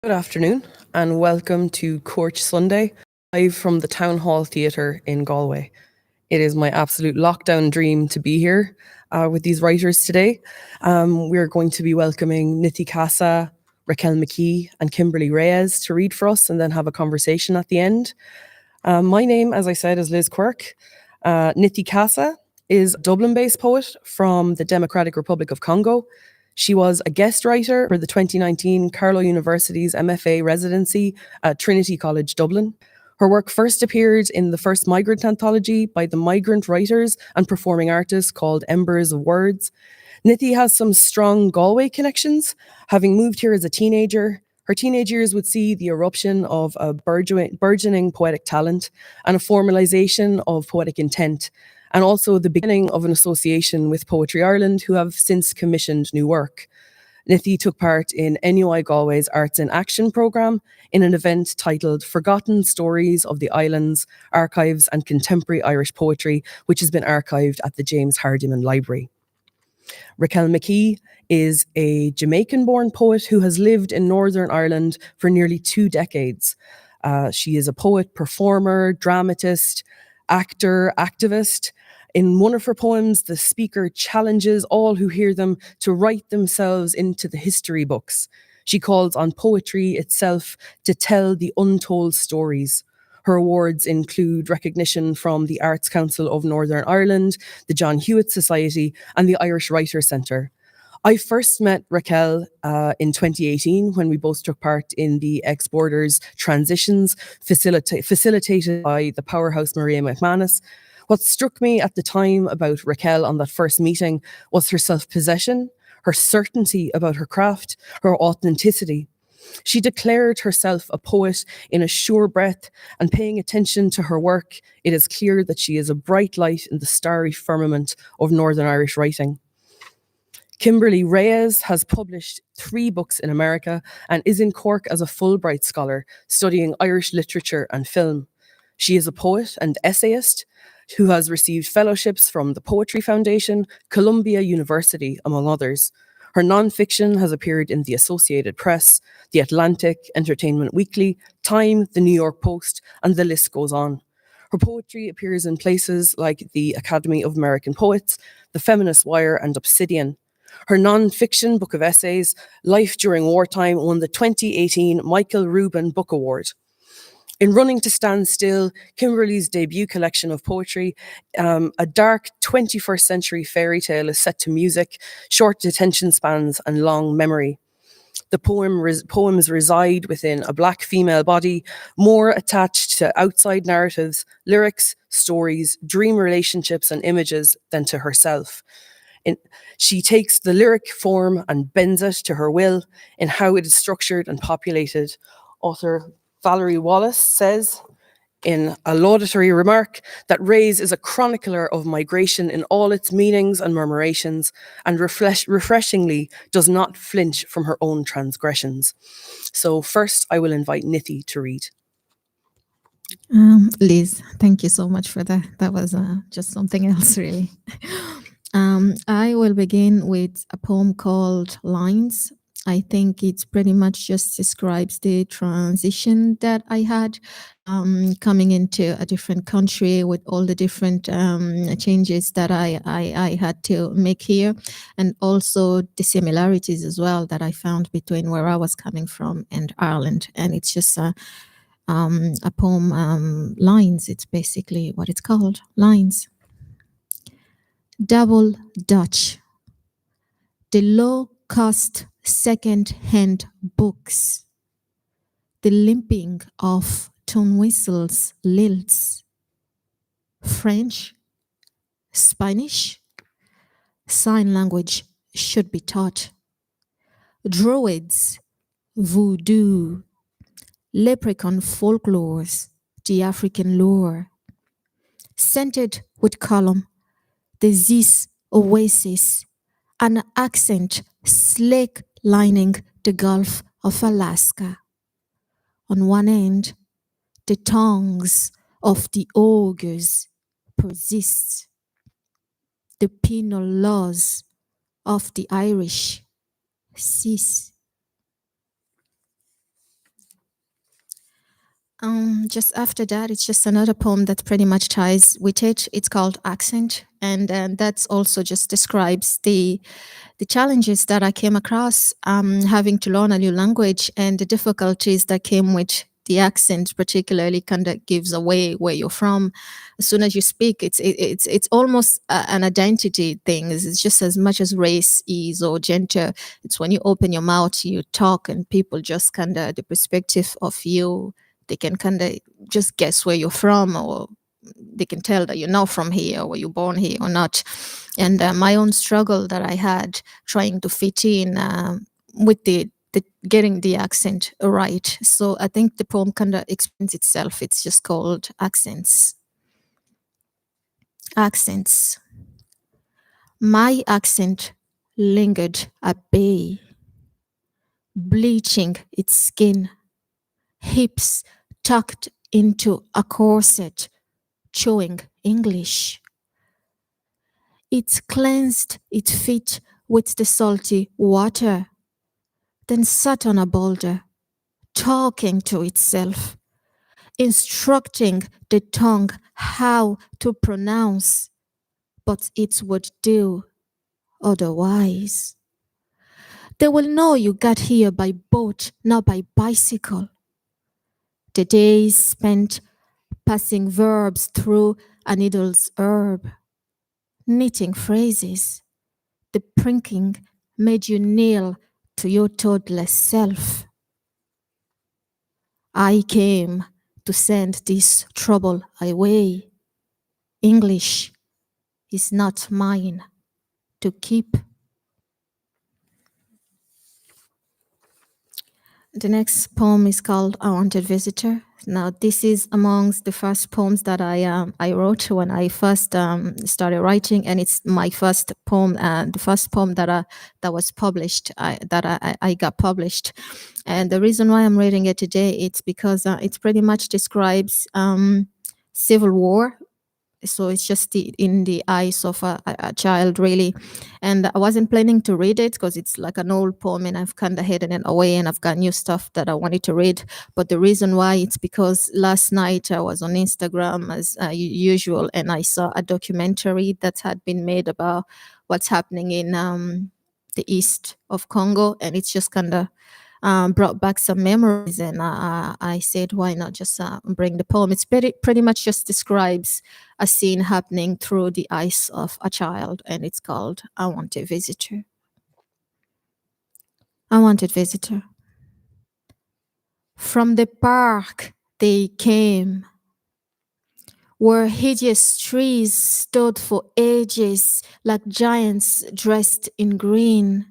Good afternoon and welcome to Cork Sunday, live from the Town Hall Theatre in Galway. It is my absolute lockdown dream to be here with these writers today. We're going to be welcoming Nithy Casa, Raquel McKee and Kimberly Reyes to read for us and then have a conversation at the end. My name, as I said, is Liz Quirk. Nithy Casa is a Dublin-based poet from the Democratic Republic of Congo. She was a guest writer for the 2019 Carlow University's MFA residency at Trinity College Dublin. Her work first appeared in the first migrant anthology by the migrant writers and performing artists called Embers of Words. Nithy has some strong Galway connections. Having moved here as a teenager, her teenage years would see the eruption of a burgeoning poetic talent and a formalisation of poetic intent, and also the beginning of an association with Poetry Ireland, who have since commissioned new work. Nithy took part in NUI Galway's Arts in Action programme in an event titled Forgotten Stories of the Islands, Archives and Contemporary Irish Poetry, which has been archived at the James Hardiman Library. Raquel McKee is a Jamaican-born poet who has lived in Northern Ireland for nearly 2 decades. She is a poet, performer, dramatist, actor, activist. In one of her poems, the speaker challenges all who hear them to write themselves into the history books. She calls on poetry itself to tell the untold stories. Her awards include recognition from the Arts Council of Northern Ireland, the John Hewitt Society, and the Irish Writers' Centre. I first met Raquel in 2018 when we both took part in the Ex-Borders Transitions facilitated by the powerhouse Maria McManus. What struck me at the time about Raquel on that first meeting was her self-possession, her certainty about her craft, her authenticity. She declared herself a poet in a sure breath, and paying attention to her work, it is clear that she is a bright light in the starry firmament of Northern Irish writing. Kimberly Reyes has published 3 books in America and is in Cork as a Fullbright scholar, studying Irish literature and film. She is a poet and essayist who has received fellowships from the Poetry Foundation, Columbia University, among others. Her non-fiction has appeared in the Associated Press, The Atlantic, Entertainment Weekly, Time, The New York Post, and the list goes on. Her poetry appears in places like the Academy of American Poets, The Feminist Wire, and Obsidian. Her non-fiction book of essays, Life During Wartime, won the 2018 Michael Rubin Book Award. In Running to Stand Still, Kimberly's debut collection of poetry, a dark 21st century fairy tale is set to music, short detention spans and long memory. The poems reside within a Black female body, more attached to outside narratives, lyrics, stories, dream relationships and images than to herself. She takes the lyric form and bends it to her will in how it is structured and populated. Author Valerie Wallace says in a laudatory remark that Reyes is a chronicler of migration in all its meanings and murmurations, and refreshingly does not flinch from her own transgressions. So first, I will invite Nithy to read. Liz, thank you so much for that. That was just something else, really. I will begin with a poem called Lines. I think it's pretty much just describes the transition that I had coming into a different country with all the different changes that I had to make here, and also the similarities as well that I found between where I was coming from and Ireland. And it's just a poem, Lines. It's basically what it's called, Lines. Double Dutch. The low-cost second-hand books, the limping of tone whistles, lilts, French, Spanish, sign language should be taught, druids, voodoo, leprechaun folklores, the African lore, scented with column, the Zis oasis, an accent slick lining the Gulf of Alaska. On one end, the tongues of the ogres persist. The penal laws of the Irish cease. Just after that, it's just another poem that pretty much ties with it. It's called Accent, and that's also just describes the challenges that I came across having to learn a new language and the difficulties that came with the accent, particularly kind of gives away where you're from. As soon as you speak, it's almost an identity thing. It's just as much as race is or gender. It's when you open your mouth, you talk, and people just kind of the perspective of you. They can kind of just guess where you're from, or they can tell that you're not from here, or you're born here or not. And my own struggle that I had trying to fit in with the getting the accent right. So I think the poem kind of explains itself. It's just called Accents. Accents. My accent lingered at bay, bleaching its skin, hips tucked into a corset, chewing English. It cleansed its feet with the salty water, then sat on a boulder, talking to itself, instructing the tongue how to pronounce, but it would do otherwise. They will know you got here by boat, not by bicycle. The days spent passing verbs through a needle's herb, knitting phrases. The prinking made you kneel to your toddler self. I came to send this trouble away. English is not mine to keep. The next poem is called "A Wanted Visitor." Now, this is amongst the first poems that I wrote when I first started writing, and it's my first poem, the first poem that was published, I got published. And the reason why I'm reading it today, it's because it pretty much describes civil war. So it's just in the eyes of a child, really. And I wasn't planning to read it because it's like an old poem and I've kind of hidden it away and I've got new stuff that I wanted to read. But the reason why, it's because last night I was on Instagram as usual, and I saw a documentary that had been made about what's happening in the east of Congo, and it's just kind of brought back some memories, and I said, why not just bring the poem? It's pretty much just describes a scene happening through the eyes of a child, and it's called "I Wanted Visitor." I wanted visitor. From the park they came, where hideous trees stood for ages like giants dressed in green.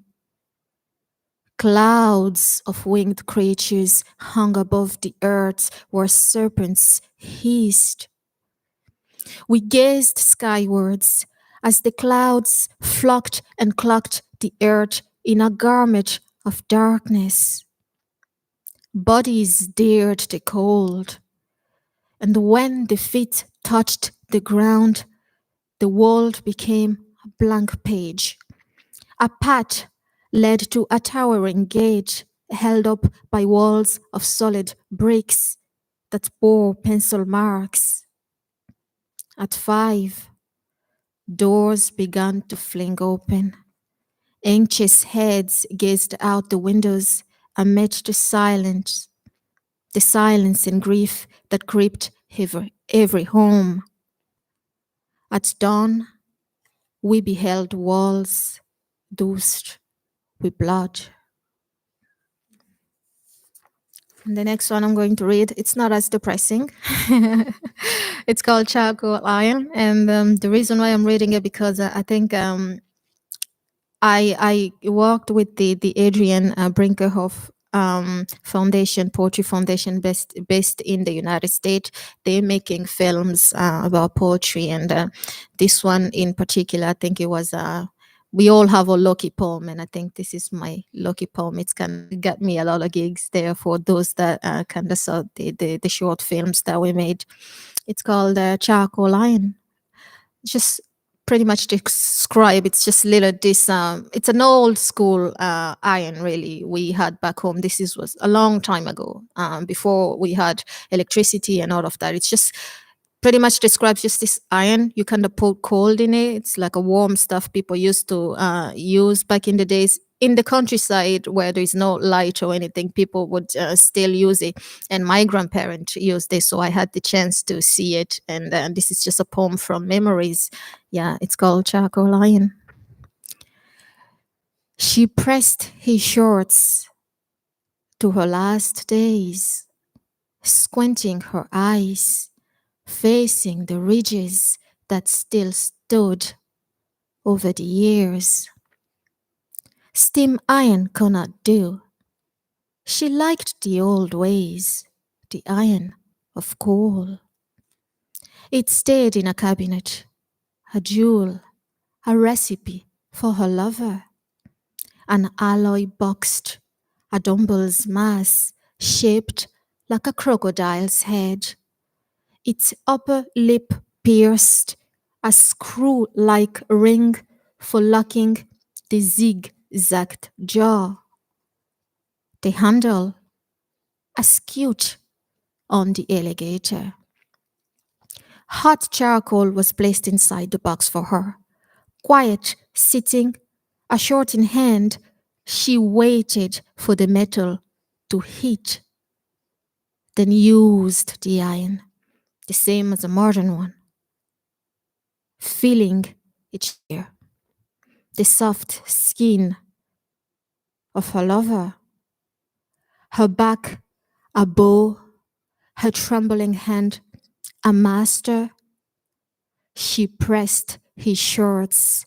Clouds of winged creatures hung above the earth where serpents hissed. We gazed skywards as the clouds flocked and clocked the earth in a garment of darkness. Bodies dared the cold, and when the feet touched the ground, the world became a blank page. A path led to a towering gate held up by walls of solid bricks that bore pencil marks. At 5, doors began to fling open. Anxious heads gazed out the windows amid the silence and grief that gripped every home. At dawn, we beheld walls doused with blood. And the next one I'm going to read, it's not as depressing. It's called Charcoal Iron. And the reason why I'm reading it, because I think I worked with the Adrian Brinkerhoff Foundation, Poetry Foundation, based in the United States. They're making films about poetry, and this one in particular, I think it was we all have a lucky poem, and I think this is my lucky poem. It's kind of got me a lot of gigs there for those that kind of saw the short films that we made. It's called Charcoal Iron. Just pretty much describe. It's just little this. It's an old school iron, really. We had back home. Was a long time ago, before we had electricity and all of that. It's just pretty much describes just this iron. You kind of put cold in it. It's like a warm stuff people used to use back in the days. In the countryside where there is no light or anything, people would still use it. And my grandparents used this, so I had the chance to see it. And this is just a poem from memories. Yeah, it's called Charcoal Iron. She pressed his shorts to her last days, squinting her eyes, facing the ridges that still stood over the years. Steam iron could not do. She liked the old ways, the iron of coal. It stayed in a cabinet, a jewel, a recipe for her lover. An alloy boxed, a dumbbell's mass shaped like a crocodile's head. Its upper lip pierced, a screw-like ring for locking the zigzagged jaw. The handle, askew on the alligator. Hot charcoal was placed inside the box for her. Quiet, sitting, a short in hand, she waited for the metal to heat, then used the iron, the same as a modern one, feeling its shear, the soft skin of her lover, her back a bow, her trembling hand a master. She pressed his shorts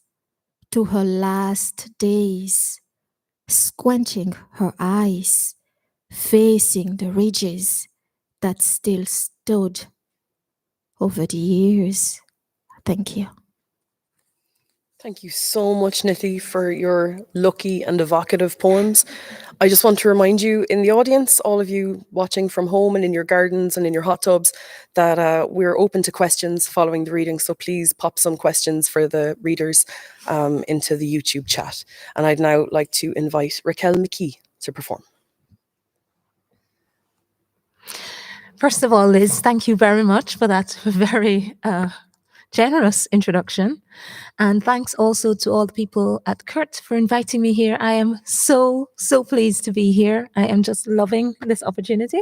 to her last days, squinting her eyes, facing the ridges that still stood over the years. Thank you. Thank you so much, Nithy, for your lucky and evocative poems. I just want to remind you in the audience, all of you watching from home and in your gardens and in your hot tubs, that we're open to questions following the reading. So please pop some questions for the readers into the YouTube chat. And I'd now like to invite Raquel McKee to perform. First of all, Liz, thank you very much for that very generous introduction. And thanks also to all the people at Kurt for inviting me here. I am so pleased to be here. I am just loving this opportunity.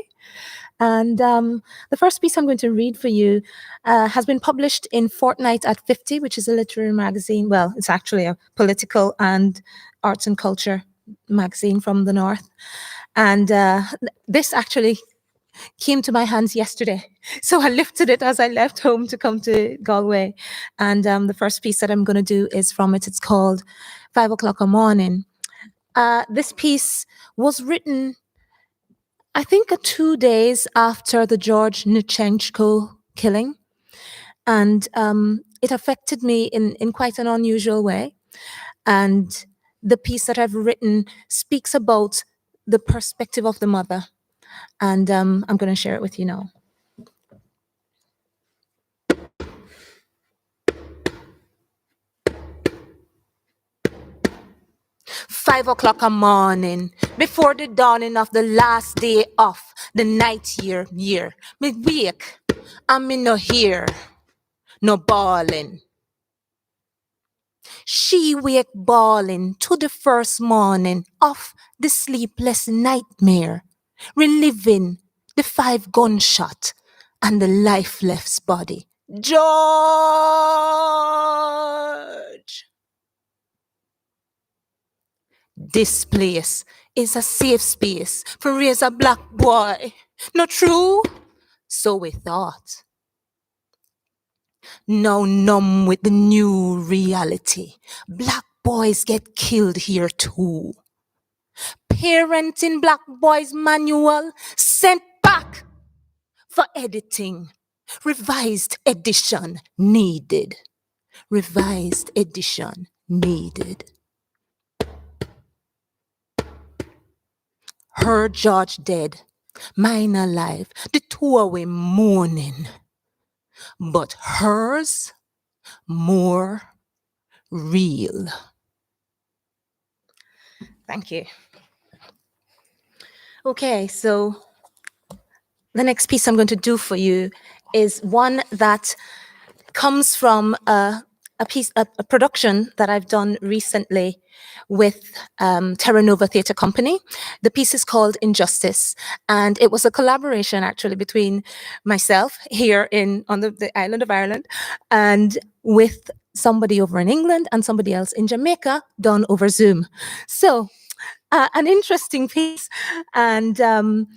And the first piece I'm going to read for you has been published in Fortnight at 50, which is a literary magazine. Well, it's actually a political and arts and culture magazine from the north. And this actually came to my hands yesterday. So I lifted it as I left home to come to Galway. And the first piece that I'm going to do is from it. It's called 5 o'clock a morning. This piece was written, I think, 2 days after the George Nichenko killing. And it affected me in quite an unusual way. And the piece that I've written speaks about the perspective of the mother. And I'm going to share it with you now. "5 o'clock a morning, before the dawning of the last day of the night year. Me wake, and me no hear, no bawling. She wake bawling to the first morning of the sleepless nightmare, reliving the 5 gunshot and the lifeless body. George! This place is a safe space for raise a black boy. Not true? So we thought. Now numb with the new reality, black boys get killed here too. Parenting black boys manual sent back for editing. Revised edition needed. Revised edition needed. Her George dead, mine alive, the 2 of mourning. But hers more real. Thank you. Okay, so the next piece I'm going to do for you is one that comes from a production that I've done recently with Terra Nova Theatre Company. The piece is called Injustice, and it was a collaboration actually between myself here on the island of Ireland and with somebody over in England and somebody else in Jamaica, done over Zoom. So an interesting piece, and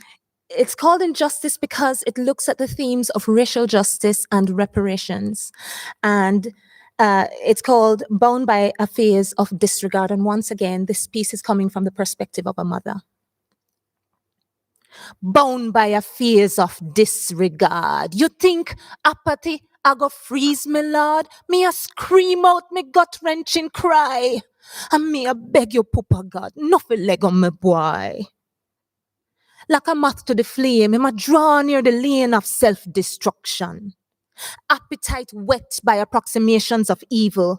it's called Injustice because it looks at the themes of racial justice and reparations. And it's called Bound by a Phase of Disregard. And once again, this piece is coming from the perspective of a mother. Bound by a phase of disregard. You think apathy, I go freeze me, Lord? Me a scream out me gut-wrenching cry. And me a beg you, Papa God, nothing leg on me boy. Like a moth to the flame, him a draw near the lane of self-destruction. Appetite whet by approximations of evil.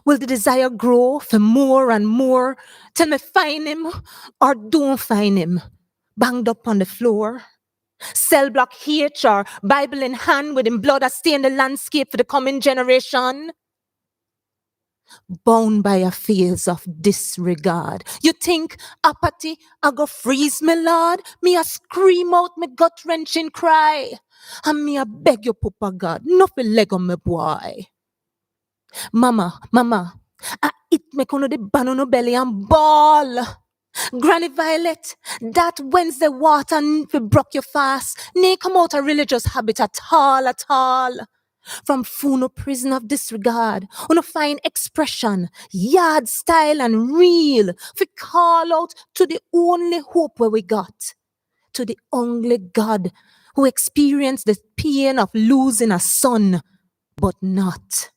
Will the desire grow for more and more till me find him or don't find him? Banged up on the floor. Cell block HR, Bible in hand with him blood a stain the landscape for the coming generation. Bound by a phase of disregard. You think apathy, I go freeze me, Lord? Me a scream out me gut-wrenching cry. And me a beg you, Papa God, nothing leg on me boy. Mama, I eat me kono the banana belly and ball. Granny Violet, that Wednesday water fi broke your fast. Nay come out a religious habit at all. From Funo prison of disregard, on a fine expression, yard style and real, fi call out to the only hope where we got, to the only God who experienced the pain of losing a son, but not.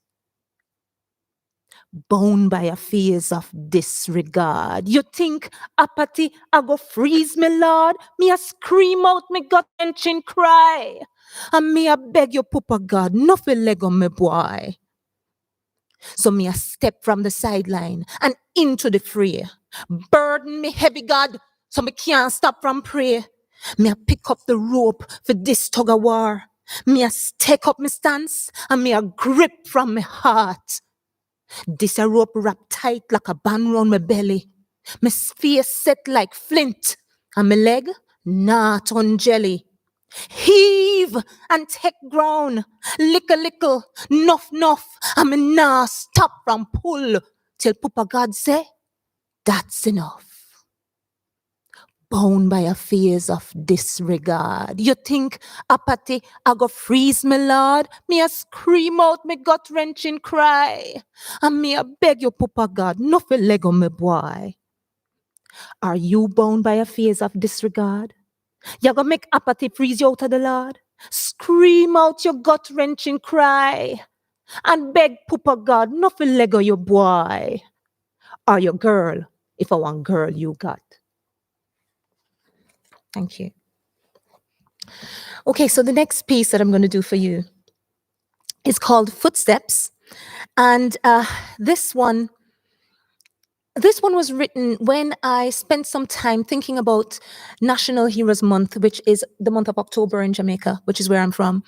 Bound by a phase of disregard. You think apathy, I go freeze me, Lord? Me a scream out me gut-wrenching cry. And me a beg you, Papa God, nothing leg on me boy. So me a step from the sideline and into the fray. Burden me heavy, God, so me can't stop from pray. Me a pick up the rope for this tug of war. Me a take up me stance and me a grip from me heart. This a rope wrapped tight like a band round my belly. My face set like flint. And my leg, not on jelly. Heave and take ground. Lickle, nuff. And me nah stop from pull. Till Papa God say, that's enough. Bound by a phase of disregard. You think apathy, I go freeze me, Lord? Me a scream out me gut-wrenching cry. And me a beg you, Papa God, nothing leg on me boy. Are you bound by a phase of disregard? You gonna make apathy freeze you out of the Lord? Scream out your gut-wrenching cry. And beg Papa God, nothing leg on your boy. Or your girl, if I want girl you got. Thank you. Okay, so the next piece that I'm going to do for you is called Footsteps. And this one was written when I spent some time thinking about National Heroes Month, which is the month of October in Jamaica, which is where I'm from.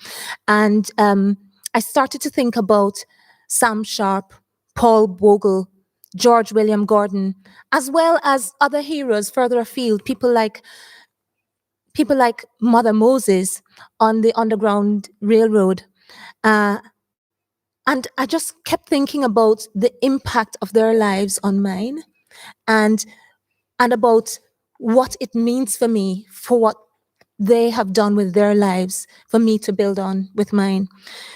And I started to think about Sam Sharp, Paul Bogle, George William Gordon, as well as other heroes further afield, people like Mother Moses on the Underground Railroad. And I just kept thinking about the impact of their lives on mine and about what it means for me, for what they have done with their lives, for me to build on with mine.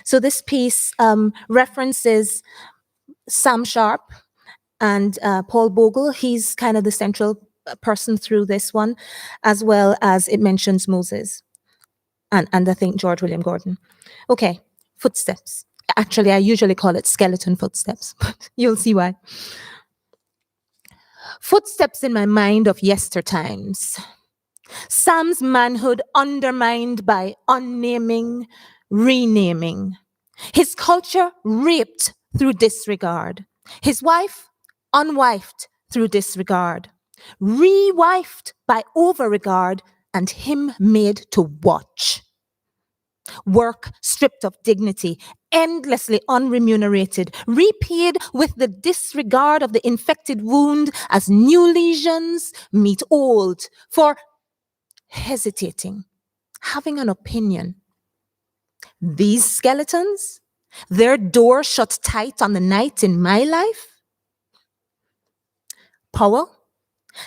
So this piece references Sam Sharp and Paul Bogle. He's kind of the central person through this one, as well as it mentions Moses and I think George William Gordon. Okay, Footsteps. Actually, I usually call it skeleton footsteps, but you'll see why. Footsteps in my mind of yestertimes. Sam's manhood undermined by unnaming, renaming. His culture raped through disregard. His wife, unwifed through disregard. Rewifed by overregard, and him made to watch. Work stripped of dignity, endlessly unremunerated, repaid with the disregard of the infected wound as new lesions meet old for hesitating, having an opinion. These skeletons, their door shut tight on the night in my life. Power,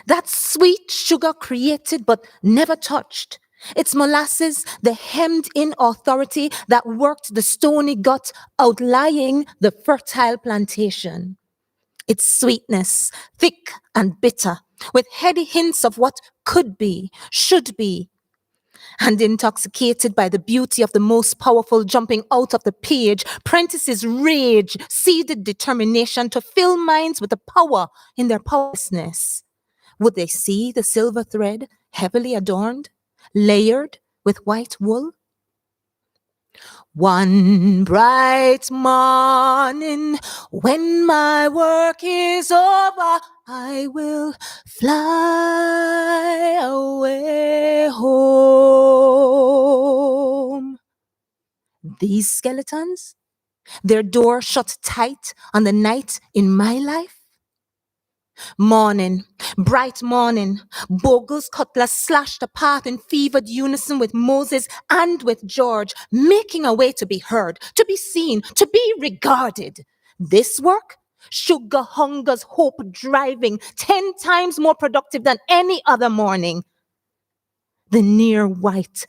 that sweet sugar created but never touched. Its molasses, the hemmed-in authority that worked the stony gut outlying the fertile plantation. Its sweetness, thick and bitter, with heady hints of what could be, should be, and intoxicated by the beauty of the most powerful jumping out of the page, Prentice's rage seeded determination to fill minds with the power in their powerlessness. Would they see the silver thread heavily adorned, layered with white wool? One bright morning, when my work is over, I will fly away home. These skeletons, their door shut tight on the night in my life. Morning, bright morning, Bogle's cutlass slashed a path in fevered unison with Moses and with George, making a way to be heard, to be seen, to be regarded. This work, sugar hunger's hope driving, 10 times more productive than any other morning. The near white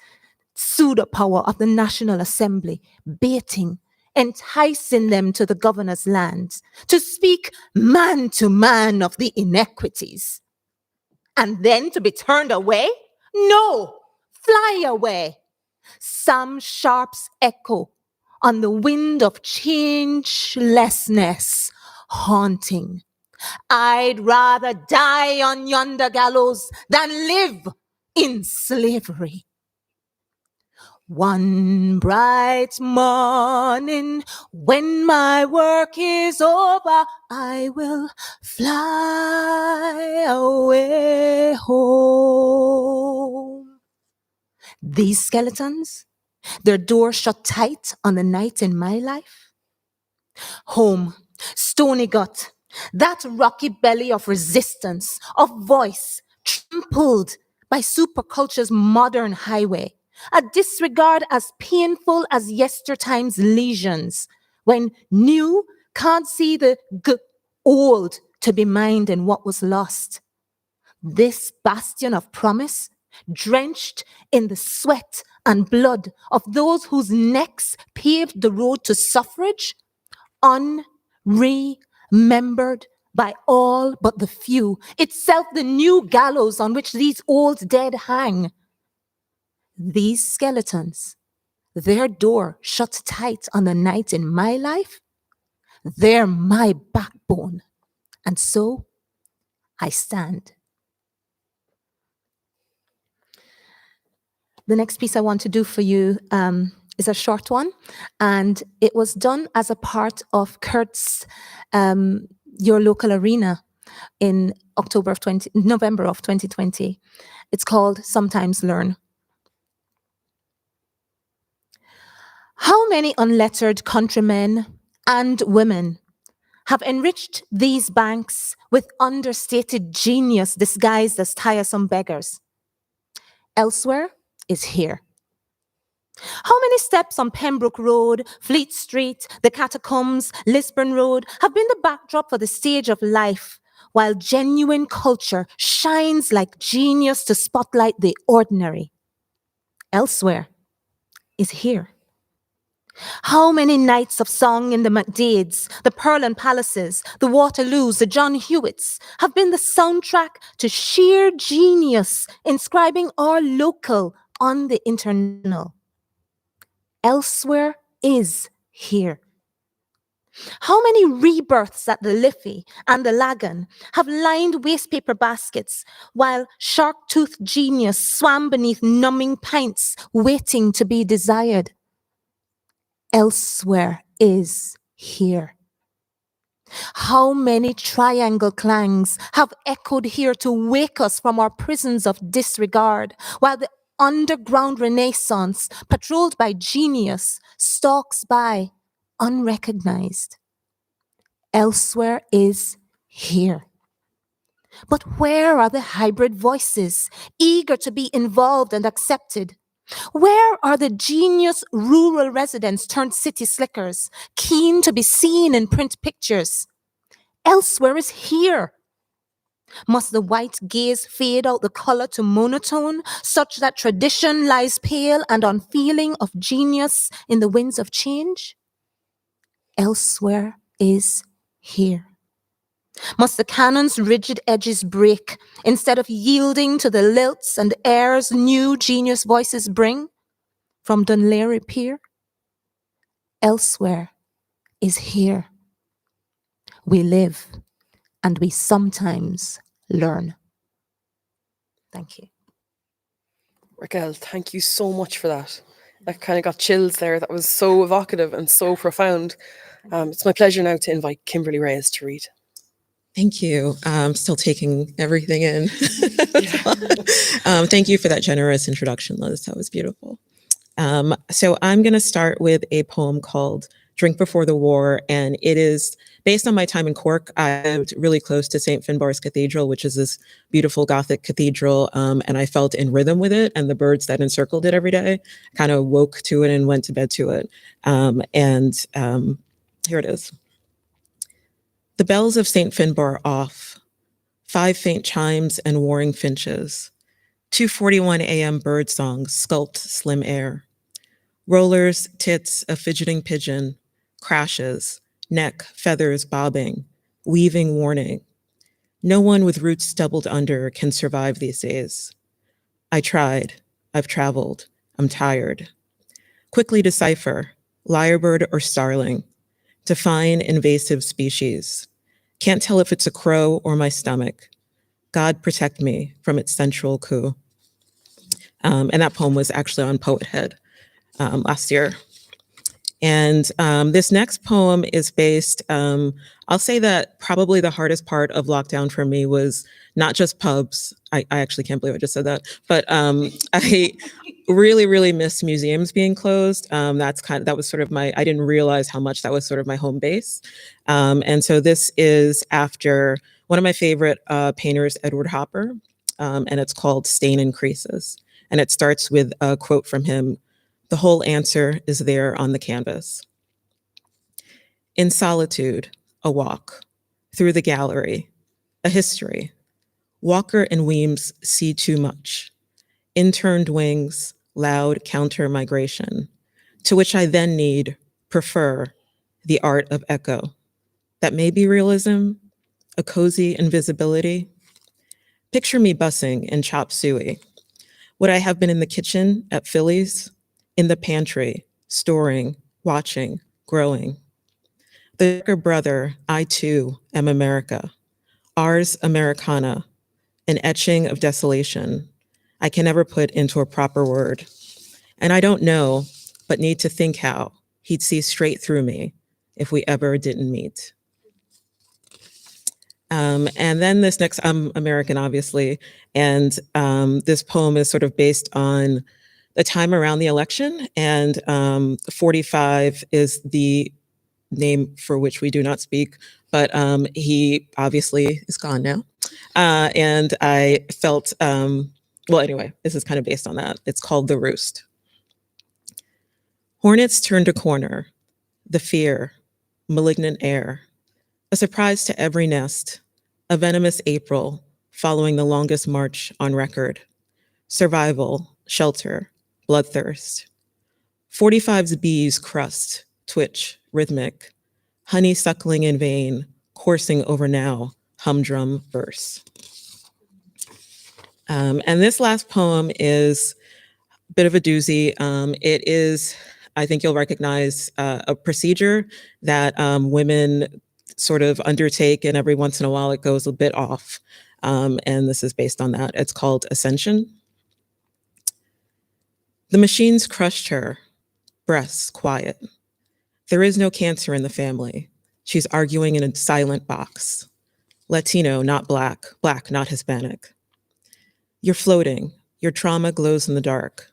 pseudo power of the National Assembly, baiting, enticing them to the governor's lands, to speak man to man of the inequities. And then to be turned away? No, fly away. Sam Sharp's echo on the wind of changelessness, haunting. I'd rather die on yonder gallows than live in slavery. One bright morning, when my work is over, I will fly away home. These skeletons, their door shut tight on the night in my life. Home, stony gut, that rocky belly of resistance, of voice, trampled by superculture's modern highway. A disregard as painful as yestertime's lesions, when new can't see the old to be mined in what was lost. This bastion of promise, drenched in the sweat and blood of those whose necks paved the road to suffrage, unremembered by all but the few, itself the new gallows on which these old dead hang. These skeletons, their door shut tight on the night in my life, they're my backbone. And so I stand. The next piece I want to do for you is a short one, and it was done as a part of Kurt's Your Local Arena in November of 2020. It's called Sometimes Learn. How many unlettered countrymen and women have enriched these banks with understated genius disguised as tiresome beggars? Elsewhere is here. How many steps on Pembroke Road, Fleet Street, the Catacombs, Lisburn Road have been the backdrop for the stage of life, while genuine culture shines like genius to spotlight the ordinary? Elsewhere is here. How many nights of song in the MacDades, the Pearland Palaces, the Waterloos, the John Hewitts have been the soundtrack to sheer genius inscribing our local on the international? Elsewhere is here. How many rebirths at the Liffey and the Lagan have lined wastepaper baskets while shark-toothed genius swam beneath numbing pints waiting to be desired? Elsewhere is here. How many triangle clangs have echoed here to wake us from our prisons of disregard, while the underground renaissance, patrolled by genius, stalks by unrecognized. Elsewhere is here. But where are the hybrid voices, eager to be involved and accepted? Where are the genius rural residents turned city slickers, keen to be seen in print pictures? Elsewhere is here. Must the white gaze fade out the color to monotone, such that tradition lies pale and unfeeling of genius in the winds of change? Elsewhere is here. Must the canon's rigid edges break, instead of yielding to the lilts and airs new genius voices bring from Dunleary Pier? Elsewhere is here. We live and we sometimes learn. Thank you. Raquel, thank you so much for that. That kind of got chills there. That was so evocative and so profound. It's my pleasure now to invite Kimberly Reyes to read. Thank you. I'm still taking everything in. Thank you for that generous introduction, Liz. That was beautiful. So I'm going to start with a poem called Drink Before the War, and it is based on my time in Cork. I lived really close to St. Finbarr's Cathedral, which is this beautiful Gothic cathedral, and I felt in rhythm with it, and the birds that encircled it every day kind of woke to it and went to bed to it. Here it is. The bells of St. Finbar off, 5 faint chimes and warring finches, 2:41 a.m. bird songs sculpt slim air, rollers, tits, a fidgeting pigeon, crashes, neck, feathers bobbing, weaving warning. No one with roots doubled under can survive these days. I tried, I've traveled, I'm tired. Quickly decipher, lyrebird or starling, define invasive species. Can't tell if it's a crow or my stomach. God protect me from its sensual coup. And that poem was actually on Poet Head last year. And this next poem is based, I'll say that probably the hardest part of lockdown for me was not just pubs. I actually can't believe I just said that, but I really, really miss museums being closed. That was sort of I didn't realize how much that was sort of my home base. And so this is after one of my favorite painters, Edward Hopper, and it's called Stain and Creases. And it starts with a quote from him: "The whole answer is there on the canvas." In solitude, a walk, through the gallery, a history. Walker and Weems see too much. Interned wings, loud counter migration, to which I then prefer the art of echo. That may be realism, a cozy invisibility. Picture me bussing in chop suey. Would I have been in the kitchen at Philly's? In the pantry, storing, watching, growing. The younger brother, I too am America. Ars Americana, an etching of desolation I can never put into a proper word. And I don't know, but need to think how he'd see straight through me if we ever didn't meet. And then this next, I'm American, obviously, and this poem is sort of based on the time around the election, and 45 is the name for which we do not speak, but he obviously is gone now. And I felt, well, anyway, this is kind of based on that. It's called The Roost. Hornets turned a corner, the fear, malignant air, a surprise to every nest, a venomous April following the longest march on record, survival, shelter, bloodthirst. 45's bees crust, twitch, rhythmic, honey suckling in vain, coursing over now, humdrum verse. And this last poem is a bit of a doozy. It is, I think you'll recognize, a procedure that women sort of undertake, and every once in a while it goes a bit off. And this is based on that. It's called Ascension. The machines crushed her, breasts quiet. There is no cancer in the family. She's arguing in a silent box. Latino, not Black, Black, not Hispanic. You're floating. Your trauma glows in the dark.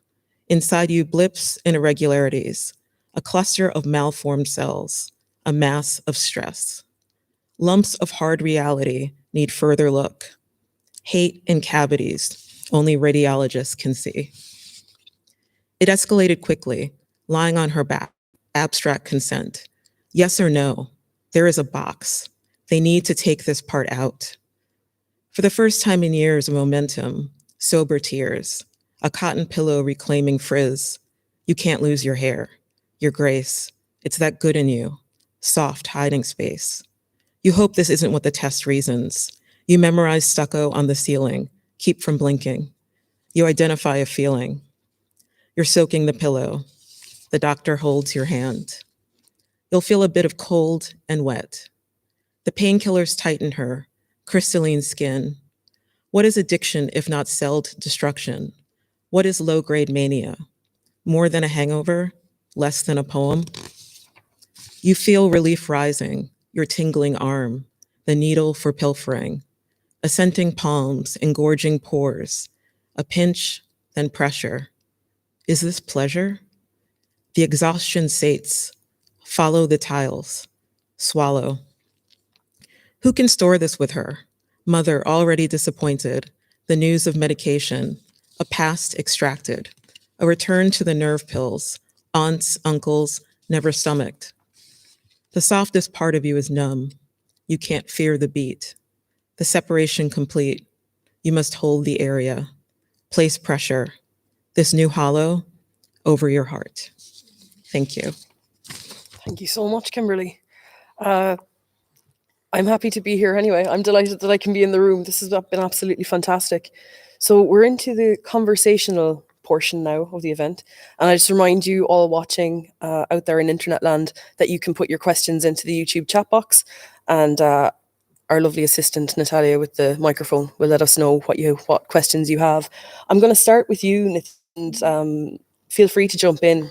Inside you, blips and irregularities, a cluster of malformed cells, a mass of stress. Lumps of hard reality need further look. Hate and cavities, only radiologists can see. It escalated quickly, lying on her back, abstract consent. Yes or no, there is a box. They need to take this part out. For the first time in years, momentum, sober tears, a cotton pillow reclaiming frizz. You can't lose your hair, your grace. It's that good in you, soft hiding space. You hope this isn't what the test reasons. You memorize stucco on the ceiling, keep from blinking. You identify a feeling. You're soaking the pillow. The doctor holds your hand. You'll feel a bit of cold and wet. The painkillers tighten her, crystalline skin. What is addiction if not celled destruction? What is low-grade mania? More than a hangover? Less than a poem? You feel relief rising, your tingling arm, the needle for pilfering, assenting palms, engorging pores, a pinch, then pressure. Is this pleasure? The exhaustion sates. Follow the tiles. Swallow. Who can store this with her? Mother already disappointed, the news of medication, a past extracted, a return to the nerve pills, aunts, uncles, never stomached. The softest part of you is numb. You can't fear the beat. The separation complete. You must hold the area. Place pressure. This new hollow over your heart. Thank you. Thank you so much, Kimberly. I'm happy to be here anyway. I'm delighted that I can be in the room. This has been absolutely fantastic. So we're into the conversational portion now of the event. And I just remind you all watching out there in internet land that you can put your questions into the YouTube chat box, and our lovely assistant Natalia with the microphone will let us know what questions you have. I'm going to start with you, Nithy, and feel free to jump in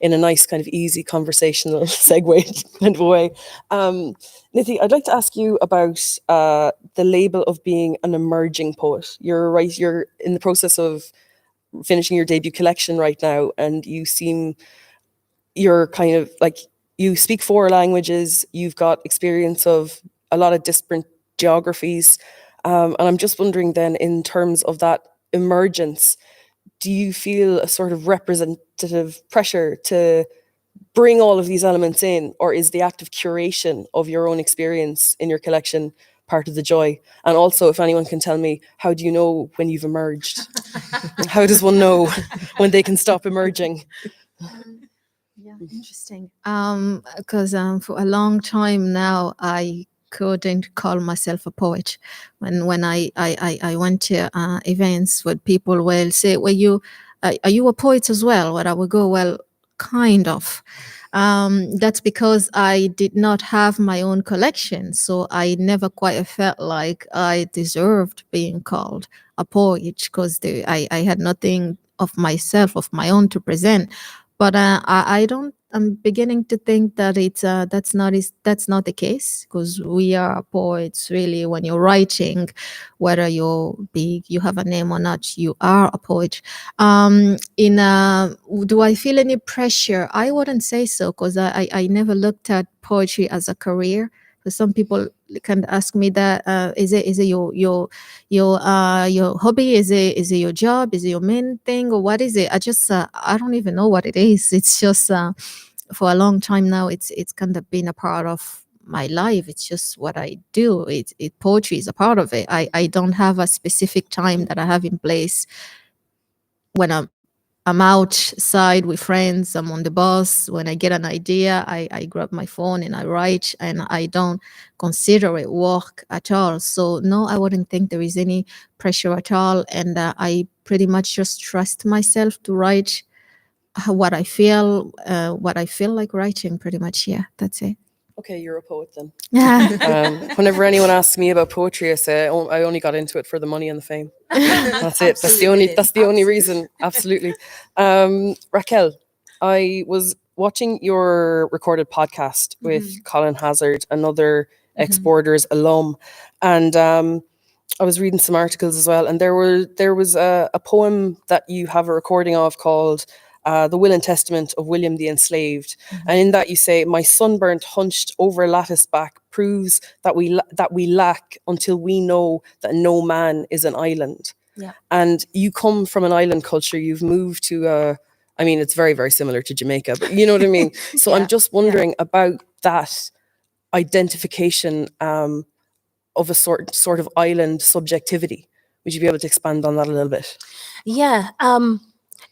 a nice kind of easy conversational segue kind of a way. Nithy, I'd like to ask you about the label of being an emerging poet. You're in the process of finishing your debut collection right now, and you're kind of like, you speak 4 languages, you've got experience of a lot of different geographies. And I'm just wondering then, in terms of that emergence, do you feel a sort of representative pressure to bring all of these elements in, or is the act of curation of your own experience in your collection part of the joy? And also, if anyone can tell me, how do you know when you've emerged? How does one know when they can stop emerging? Yeah, interesting. Because for a long time now, I couldn't call myself a poet. When I went to events where people will say, "Well, are you a poet as well?" Where I would go, "Well, kind of." That's because I did not have my own collection, so I never quite felt like I deserved being called a poet, because I had nothing of myself, of my own, to present. But I don't. I'm beginning to think that that's not the case, because we are poets really. When you're writing, whether you're big, you have a name or not, you are a poet. Do I feel any pressure? I wouldn't say so, because I never looked at poetry as a career. Because some people can ask me that, is it your hobby? Is it your job? Is it your main thing, or what is it? I don't even know what it is. It's just for a long time now, it's kind of been a part of my life. It's just what I do. Poetry is a part of it. I don't have a specific time that I have in place. When I'm outside with friends, I'm on the bus. When I get an idea, I grab my phone and I write, and I don't consider it work at all. So no, I wouldn't think there is any pressure at all. And I pretty much just trust myself to write what I feel like writing, pretty much. Yeah, that's it. Okay, you're a poet then. Yeah. Whenever anyone asks me about poetry, I say I only got into it for the money and the fame. That's it. That's the only reason. Absolutely. Raquel, I was watching your recorded podcast with Colin Hazard, another ex-Borders alum, and I was reading some articles as well, and there was a poem that you have a recording of called The Will and Testament of William the Enslaved. And in that you say, my sunburnt hunched over lattice back proves that we lack until we know that no man is an island. Yeah. And you come from an island culture, you've moved to I mean, it's very, very similar to Jamaica, but you know what I mean? So I'm just wondering about that identification of a sort of island subjectivity. Would you be able to expand on that a little bit? Yeah,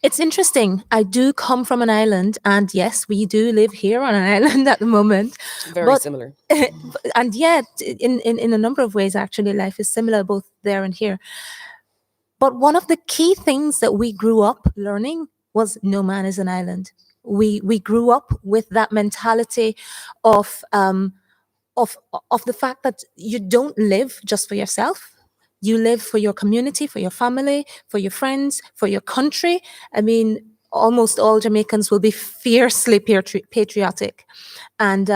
it's interesting. I do come from an island, and yes, we do live here on an island at the moment. Very similar. And yet, in a number of ways, actually, life is similar both there and here. But one of the key things that we grew up learning was no man is an island. We grew up with that mentality of the fact that you don't live just for yourself. You live for your community, for your family, for your friends, for your country. I mean, almost all Jamaicans will be fiercely patriotic, and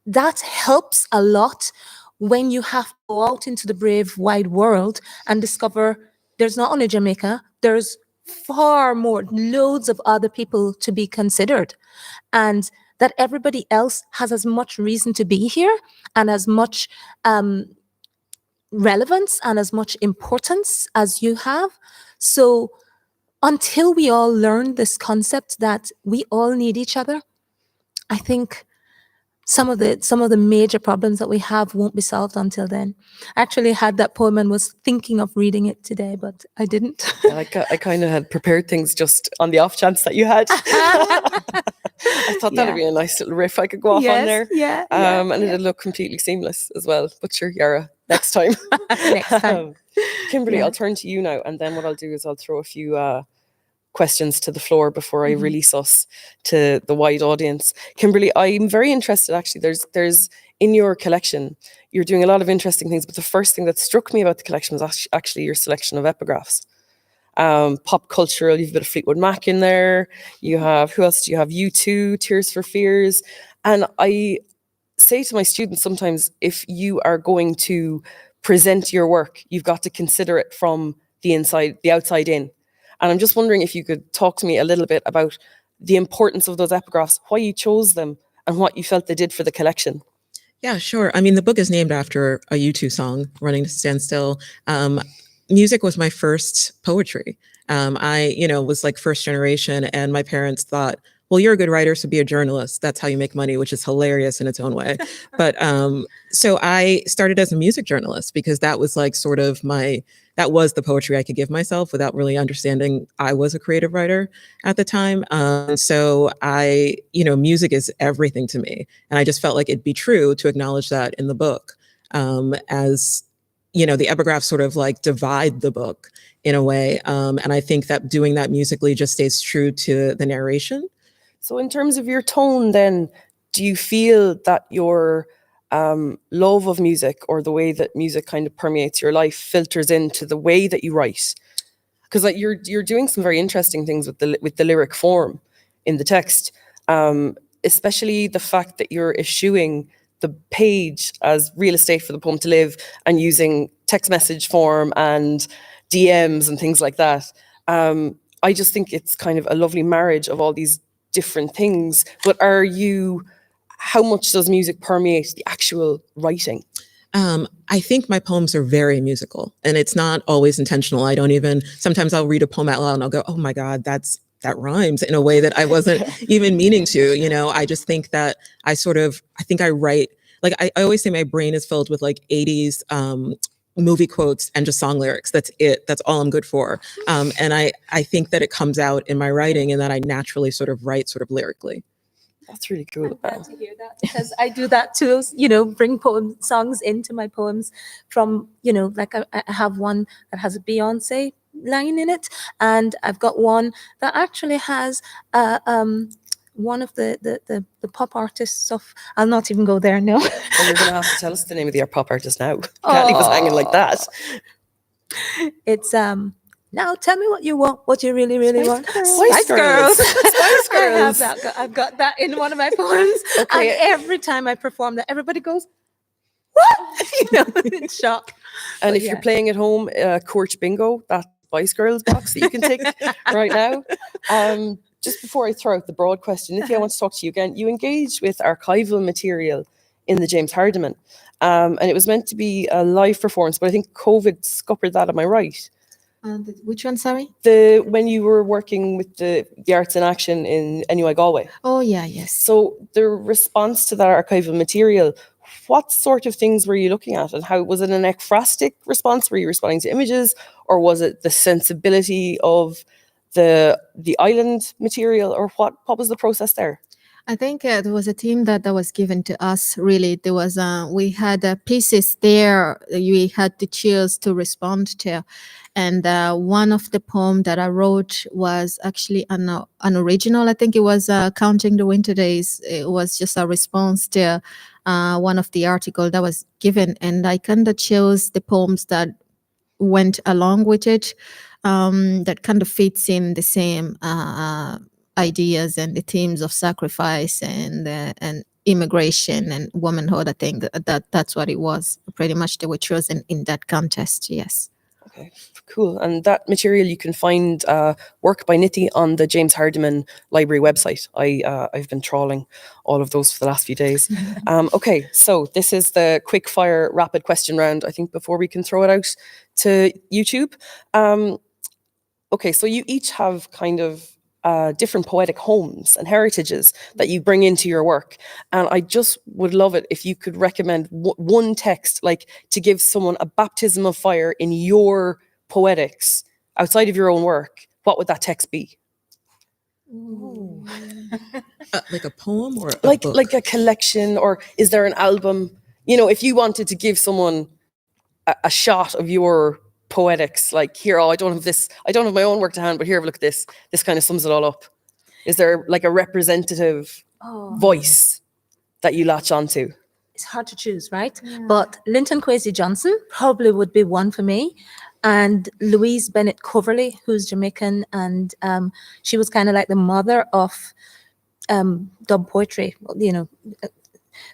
that helps a lot when you have to go out into the brave, wide world and discover there's not only Jamaica, there's far more, loads of other people to be considered, and that everybody else has as much reason to be here and as much relevance and as much importance as you have. So until we all learn this concept that we all need each other, I think some of the major problems that we have won't be solved until then. I actually had that poem and was thinking of reading it today, but I didn't. I kind of had prepared things just on the off chance that you had. I thought that'd be a nice little riff I could go off on there. And it'd look completely seamless as well. But sure, Yara, next time. Next time. Kimberly, I'll turn to you now, and then what I'll do is I'll throw a few questions to the floor before I release us to the wide audience. Kimberly, I'm very interested actually. There's in your collection, you're doing a lot of interesting things, but the first thing that struck me about the collection was actually your selection of epigraphs. Pop cultural, you've got a Fleetwood Mac in there. You have, who else do you have? U2, Tears for Fears. And I say to my students sometimes, if you are going to present your work, you've got to consider it from the outside in. And I'm just wondering if you could talk to me a little bit about the importance of those epigraphs, why you chose them, and what you felt they did for the collection. Yeah, sure. I mean, the book is named after a U2 song, Running to Stand Still. Music was my first poetry. I, was like first generation, and my parents thought, well, you're a good writer, so be a journalist. That's how you make money, which is hilarious in its own way. But so I started as a music journalist because that was like that was the poetry I could give myself without really understanding I was a creative writer at the time. So music is everything to me. And I just felt like it'd be true to acknowledge that in the book, as the epigraphs sort of like divide the book in a way. And I think that doing that musically just stays true to the narration. So in terms of your tone then, do you feel that your love of music or the way that music kind of permeates your life filters into the way that you write? Because like you're doing some very interesting things with the lyric form in the text, especially the fact that you're eschewing the page as real estate for the poem to live and using text message form and DMs and things like that. I just think it's kind of a lovely marriage of all these different things. But how much does music permeate the actual writing? I think my poems are very musical, and it's not always intentional. Sometimes I'll read a poem out loud and I'll go, oh my God, that rhymes in a way that I wasn't even meaning to. I just think that I think I write, like I always say my brain is filled with like 80s movie quotes and just song lyrics. That's it. That's all I'm good for. And I think that it comes out in my writing and that I naturally sort of write sort of lyrically. That's really cool. I'm glad to hear that, because I do that too, bring songs into my poems from, like I have one that has a Beyonce line in it, and I've got one that actually has one of the pop artists of, I'll not even go there, no. Well, you're going to have to tell us the name of your pop artist now. You can't leave us hanging like that. It's Now tell me what you want, what you really, really want. Spice Girls. Spice Girls. I've got that in one of my poems. Okay. And every time I perform that, everybody goes, what? In shock. And But if you're playing at home, Cork Bingo, that Spice Girls box that you can take right now. Just before I throw out the broad question, Nithy, I want to talk to you again. You engaged with archival material in the James Hardiman, and it was meant to be a live performance, but I think COVID scuppered that. Am I right? Which one, sorry? When you were working with the Arts in Action in NUI Galway. Oh, yeah, yes. So the response to that archival material, what sort of things were you looking at, and how was it an ekphrastic response? Were you responding to images, or was it the sensibility of the island material, or what was the process there? I think there was a theme that was given to us. Really, there was we had pieces there we had to choose to respond to, and one of the poem that I wrote was actually an original. I think it was "Counting the Winter Days." It was just a response to one of the article that was given, and I kind of chose the poems that went along with it, that kind of fits in the same ideas and the themes of sacrifice and immigration and womanhood. I think that's what it was. Pretty much they were chosen in that contest. Yes. Okay, cool. And that material, you can find work by Nithy on the James Hardiman Library website. I've been trawling all of those for the last few days. Okay, so this is the quick fire rapid question round, I think, before we can throw it out to YouTube. Okay, so you each have kind of different poetic homes and heritages that you bring into your work. And I just would love it if you could recommend one text, like to give someone a baptism of fire in your poetics outside of your own work. What would that text be? Like a poem or a like book? Like a collection, or is there an album? You know, if you wanted to give someone a shot of your poetics, like, here, I don't have my own work to hand, but here, have a look at this kind of sums it all up. Is there like a representative voice that you latch onto? It's hard to choose, right? Yeah. But Linton Kwesi Johnson probably would be one for me, and Louise Bennett Coverley, who's Jamaican, and she was kind of like the mother of dub poetry,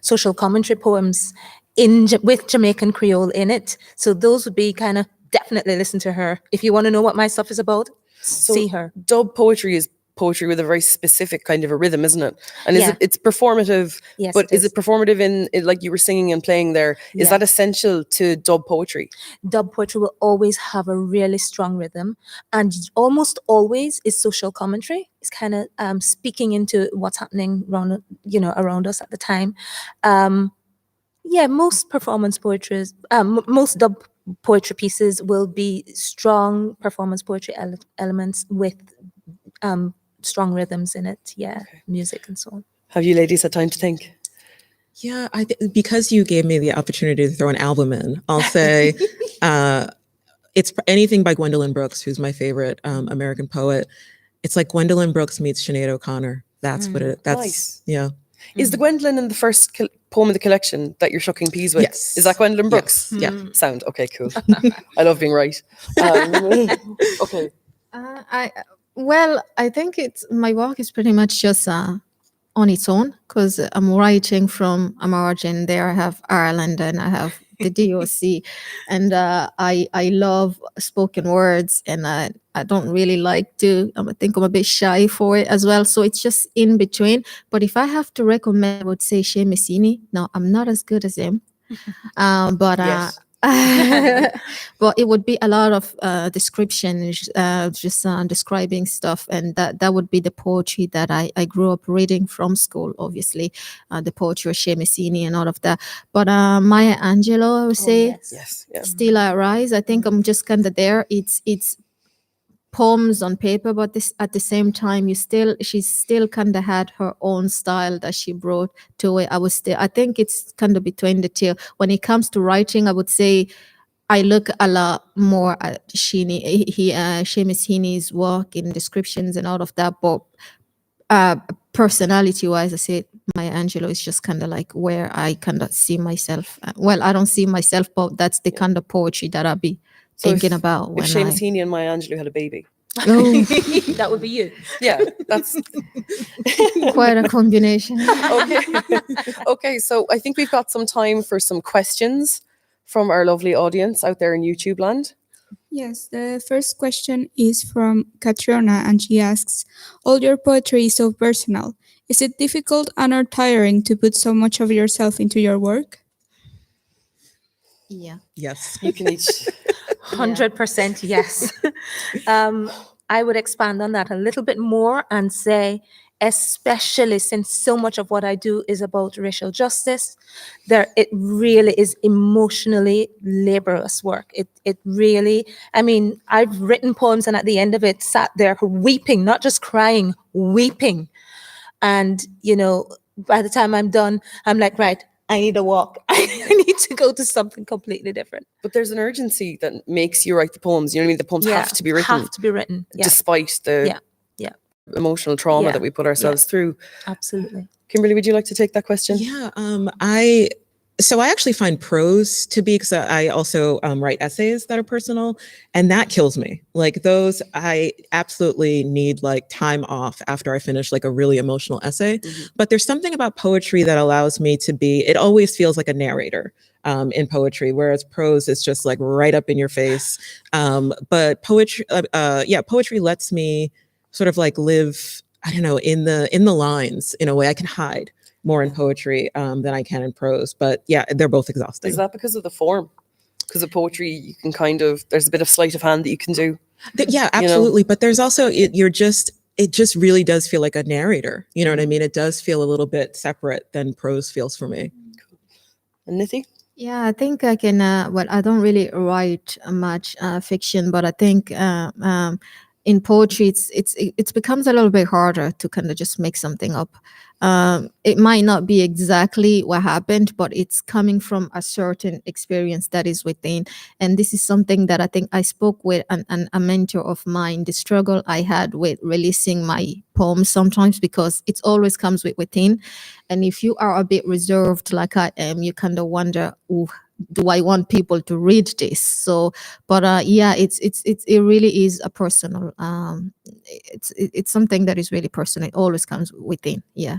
social commentary poems with Jamaican Creole in it. So those would be kind of, definitely listen to her. If you want to know what my stuff is about, see her. Dub poetry is poetry with a very specific kind of a rhythm, isn't it? And it's performative, yes, but is it performative in like you were singing and playing there? Is that essential to dub poetry? Dub poetry will always have a really strong rhythm, and almost always is social commentary. It's kind of speaking into what's happening around us at the time. Most performance poetry, most dub poetry pieces will be strong performance poetry elements with strong rhythms in it. Okay. Music and so on. Have you ladies had time to think? Yeah, because you gave me the opportunity to throw an album in, I'll say it's anything by Gwendolyn Brooks, who's my favorite American poet. It's like Gwendolyn Brooks meets Sinead O'Connor. That's what it. That's nice. Yeah. Is the Gwendolyn in the first poem of the collection that you're shucking peas with? Yes. Is that Gwendolyn Brooks? Yes. Yeah. Sound. Okay, cool. I love being right. Okay. I think my work is pretty much just on its own, because I'm writing from a margin. There I have Ireland and I have the DOC, and I love spoken words, and I don't really like to. I think I'm a bit shy for it as well. So it's just in between. But if I have to recommend, I would say Seamus Heaney. Now I'm not as good as him, but yes. But it would be a lot of description, just describing stuff, and that would be the poetry that I grew up reading from school. Obviously, the poetry of Seamus Heaney and all of that. But Maya Angelou, I would say, yes. Still I Rise. I think I'm just kind of there. It's poems on paper, but this at the same time, she still kind of had her own style that she brought to it. I think it's kind of between the two. When it comes to writing, I would say I look a lot more at Seamus Heaney's work in descriptions and all of that. But personality-wise, I say Maya Angelou is just kind of like where I kind of see myself. Well, I don't see myself, but that's the kind of poetry that I'll be thinking about if when Seamus Heaney and Maya Angelou had a baby. Oh, That would be you. Yeah, that's quite a combination. okay. Okay, so I think we've got some time for some questions from our lovely audience out there in YouTube land. Yes, the first question is from Catriona, and she asks, all your poetry is so personal. Is it difficult and or tiring to put so much of yourself into your work? Yeah. Yes. You can each 100% yes. I would expand on that a little bit more and say, especially since so much of what I do is about racial justice, it really is emotionally laborious work. It really, I mean, I've written poems and at the end of it sat there weeping, not just crying, weeping. And, you know, by the time I'm done, I'm like, right, I need a walk. I need to go to something completely different. But there's an urgency that makes you write the poems. You know what I mean? The poems have to be written. Have to be written. Yeah, Despite the emotional trauma Yeah. that we put ourselves through. absolutely. Kimberly, would you like to take that question? Yeah, I actually find prose to be, because I also write essays that are personal, and that kills me. Like those, I absolutely need like time off after I finish like a really emotional essay. But there's something about poetry that allows me to be, it always feels like a narrator in poetry, whereas prose is just like right up in your face. But poetry, poetry lets me sort of like live, I don't know, in the lines in a way. I can hide more in poetry than I can in prose. But yeah, they're both exhausting. Is that because of the form? Because of poetry, you can there's a bit of sleight of hand that you can do. Yeah, absolutely. But there's also, it just really does feel like a narrator. You know what I mean? It does feel a little bit separate than prose feels for me. And Nithy? Yeah, I think I can. Well, I don't really write much fiction, but I think in poetry, it becomes a little bit harder to kind of just make something up. It might not be exactly what happened, but it's coming from a certain experience that is within. And this is something that I think I spoke with a mentor of mine, the struggle I had with releasing my poems sometimes, because it always comes within. And if you are a bit reserved like I am, you kind of wonder, ooh, do I want people to read this? So, but yeah, it really is a personal. It's something that is really personal. It always comes within. Yeah.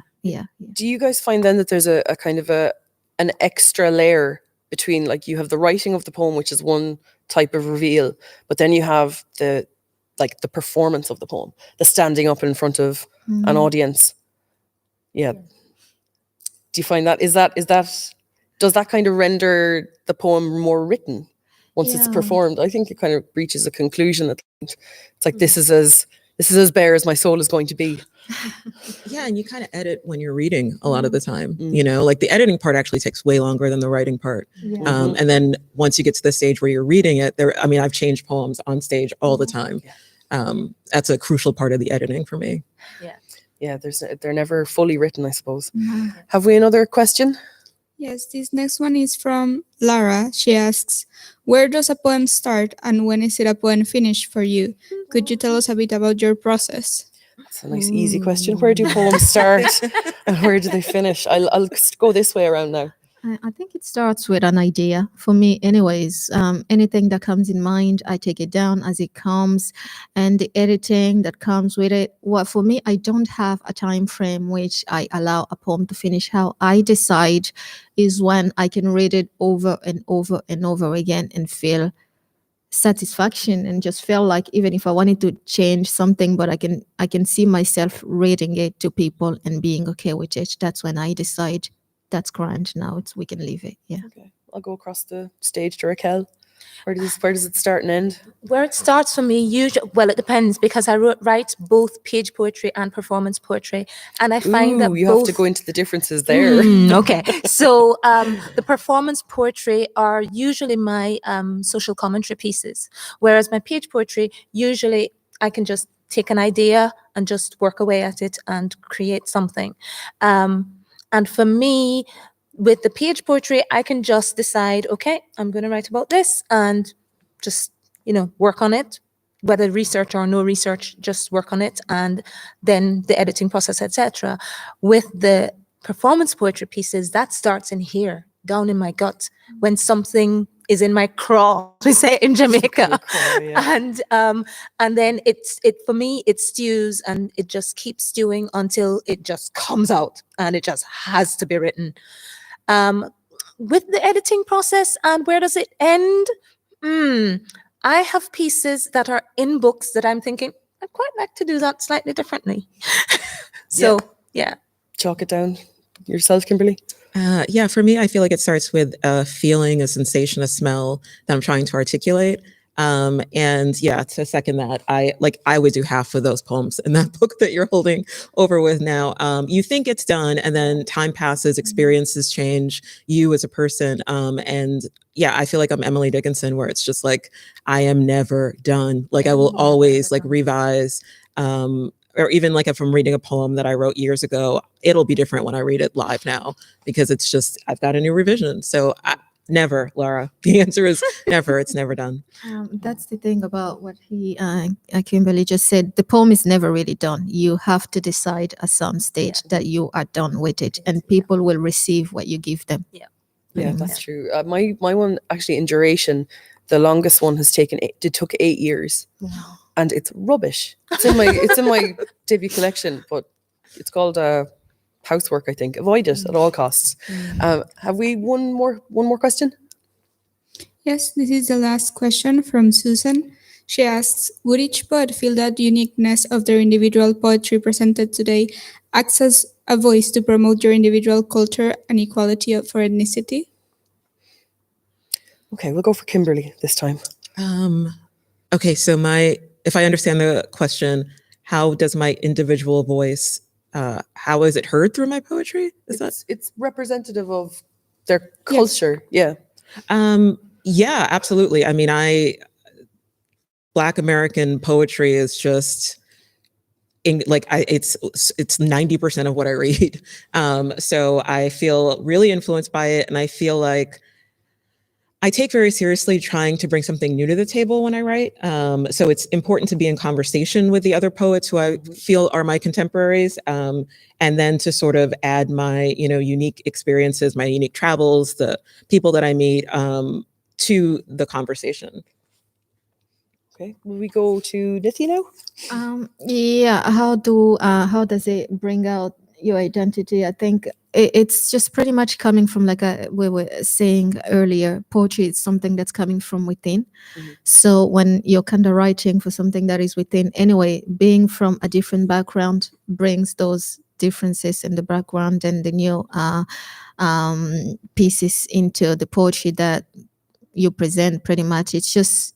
Do you guys find then that there's a kind of an extra layer between, like, you have the writing of the poem, which is one type of reveal, but then you have the performance of the poem, the standing up in front of an audience? Yeah. Do you find that does that kind of render the poem more written once it's performed? I think it kind of reaches a conclusion that it's like, this is as bare as my soul is going to be. Yeah, and you kind of edit when you're reading a lot of the time. You know, like the editing part actually takes way longer than the writing part. And then once you get to the stage where you're reading it, I've changed poems on stage all the time. That's a crucial part of the editing for me. Yeah, they're never fully written, I suppose. Have we another question? Yes, this next one is from Lara. She asks, where does a poem start and when is it a poem finished for you? Could you tell us a bit about your process? That's a nice, easy question. Where do poems start and where do they finish? I'll go this way around now. I think it starts with an idea for me anyways. Anything that comes in mind, I take it down as it comes, and the editing that comes with it. Well, for me, I don't have a time frame which I allow a poem to finish. How I decide is when I can read it over and over and over again and feel satisfaction, and just feel like even if I wanted to change something, but I can see myself reading it to people and being okay with it. That's when I decide that's grand. Now we can leave it. Yeah. Okay, I'll go across the stage to Raquel. Where does it start and end? Where it starts for me, usually, well, it depends, because I write both page poetry and performance poetry, and I find that you both... have to go into the differences there. Okay, so the performance poetry are usually my social commentary pieces, whereas my page poetry, usually I can just take an idea and just work away at it and create something. And for me, with the page poetry, I can just decide, okay, I'm going to write about this and just, work on it, whether research or no research, just work on it, and then the editing process, etc. With the performance poetry pieces, that starts in here, down in my gut, when something is in my craw, we say in Jamaica. Craw, yeah. And then it for me, it stews and it just keeps stewing until it just comes out and it just has to be written. With the editing process, and where does it end? I have pieces that are in books that I'm thinking, I'd quite like to do that slightly differently. So, yeah. Chalk it down yourself, Kimberly. Yeah, for me, I feel like it starts with a feeling, a sensation, a smell that I'm trying to articulate. And yeah, to second that, I would do half of those poems in that book that you're holding over with now. You think it's done, and then time passes, experiences change, you as a person. And yeah, I feel like I'm Emily Dickinson, where it's just like, I am never done. Like I will always like revise, or even like if I'm reading a poem that I wrote years ago, it'll be different when I read it live now, because it's just, I've got a new revision. So never, Laura. The answer is never. It's never done. That's the thing about what Kimberly just said. The poem is never really done. You have to decide at some stage that you are done with it, and people will receive what you give them. Yeah, That's true. My one, actually, in duration, the longest one has took 8 years. Wow. And it's rubbish. It's in my debut collection, but it's called Housework, I think. Avoid it at all costs. Have we one more question? Yes, this is the last question from Susan. She asks, would each poet feel that the uniqueness of their individual poetry presented today acts as a voice to promote your individual culture and equality for ethnicity? Okay, we'll go for Kimberly this time. Okay, so if I understand the question, how does my individual voice, how is it heard through my poetry? It's representative of their culture. Yeah. Yeah, absolutely. I mean, Black American poetry is just it's 90% of what I read. So I feel really influenced by it, and I feel like I take very seriously trying to bring something new to the table when I write. So it's important to be in conversation with the other poets who I feel are my contemporaries, and then to sort of add my, unique experiences, my unique travels, the people that I meet, to the conversation. Okay, will we go to Nithy now? How does it bring out your identity? I think it's just pretty much coming from, like we were saying earlier, poetry is something that's coming from within. So when you're kind of writing for something that is within anyway, being from a different background brings those differences in the background and the new pieces into the poetry that you present. Pretty much it's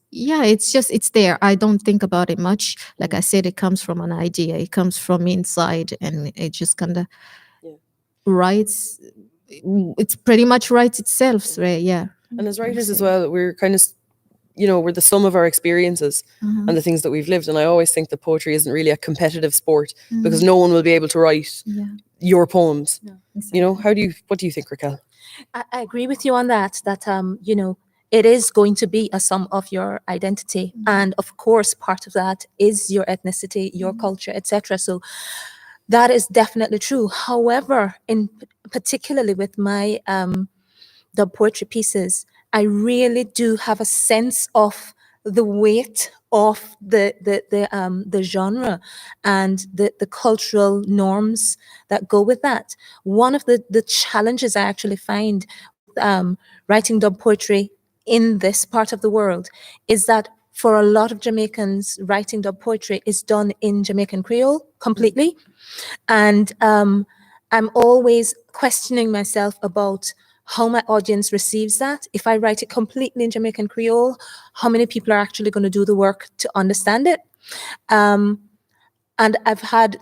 there. I don't think about it much. Like I said, it comes from an idea, it comes from inside, and it just kind of writes. It's pretty much writes itself, right? Yeah. And as writers as well, we're kind of, we're the sum of our experiences and the things that we've lived. And I always think that poetry isn't really a competitive sport, because no one will be able to write your poems. Exactly. What do you think, Raquel? I agree with you on that, it is going to be a sum of your identity. And of course, part of that is your ethnicity, your culture, etc. So that is definitely true. However, particularly with my the poetry pieces, I really do have a sense of the weight of the genre and the cultural norms that go with that. One of the challenges I actually find writing dub poetry in this part of the world is that for a lot of Jamaicans, writing dub poetry is done in Jamaican Creole completely. And I'm always questioning myself about how my audience receives that. If I write it completely in Jamaican Creole, how many people are actually going to do the work to understand it? And I've had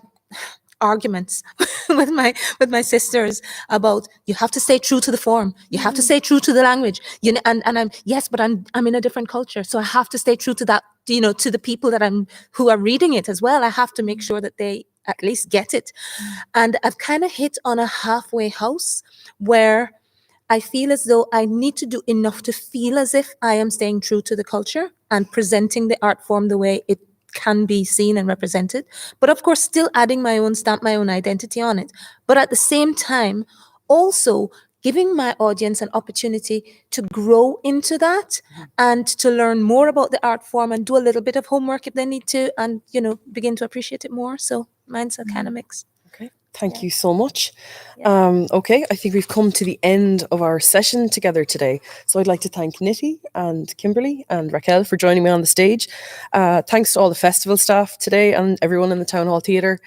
arguments with my sisters about, you have to stay true to the form, you have to stay true to the language, and I'm but I'm in a different culture, so I have to stay true to that, to the people who are reading it as well. I have to make sure that they at least get it. And I've kind of hit on a halfway house where I feel as though I need to do enough to feel as if I am staying true to the culture and presenting the art form the way it can be seen and represented, but of course still adding my own stamp, my own identity on it. But at the same time, also giving my audience an opportunity to grow into that and to learn more about the art form and do a little bit of homework if they need to, and, you know, begin to appreciate it more. So mine's a kind of mix. Okay, thank you so much. Okay, I think we've come to the end of our session together today. So I'd like to thank Nithy and Kimberly and Raquel for joining me on the stage. Thanks to all the festival staff today and everyone in the Town Hall Theatre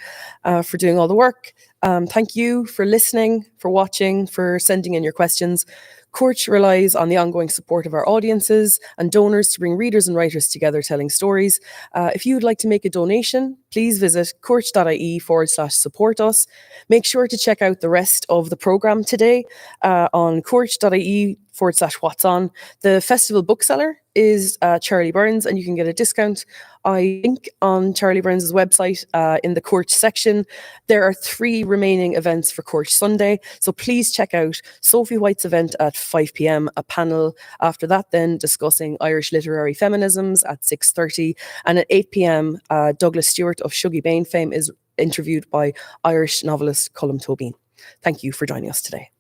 for doing all the work. Thank you for listening, for watching, for sending in your questions. Corch relies on the ongoing support of our audiences and donors to bring readers and writers together telling stories. If you would like to make a donation, please visit corch.ie/support us. Make sure to check out the rest of the programme today on corch.ie/what's on. The festival bookseller is Charlie Burns, and you can get a discount, I think, on Charlie Burns' website in the Corch section. There are 3 remaining events for Corch Sunday, so please check out Sophie White's event at 5 p.m, a panel after that then discussing Irish literary feminisms at 6:30, and at 8 p.m, Douglas Stewart of Shuggie Bain fame is interviewed by Irish novelist Colm Tobin. Thank you for joining us today.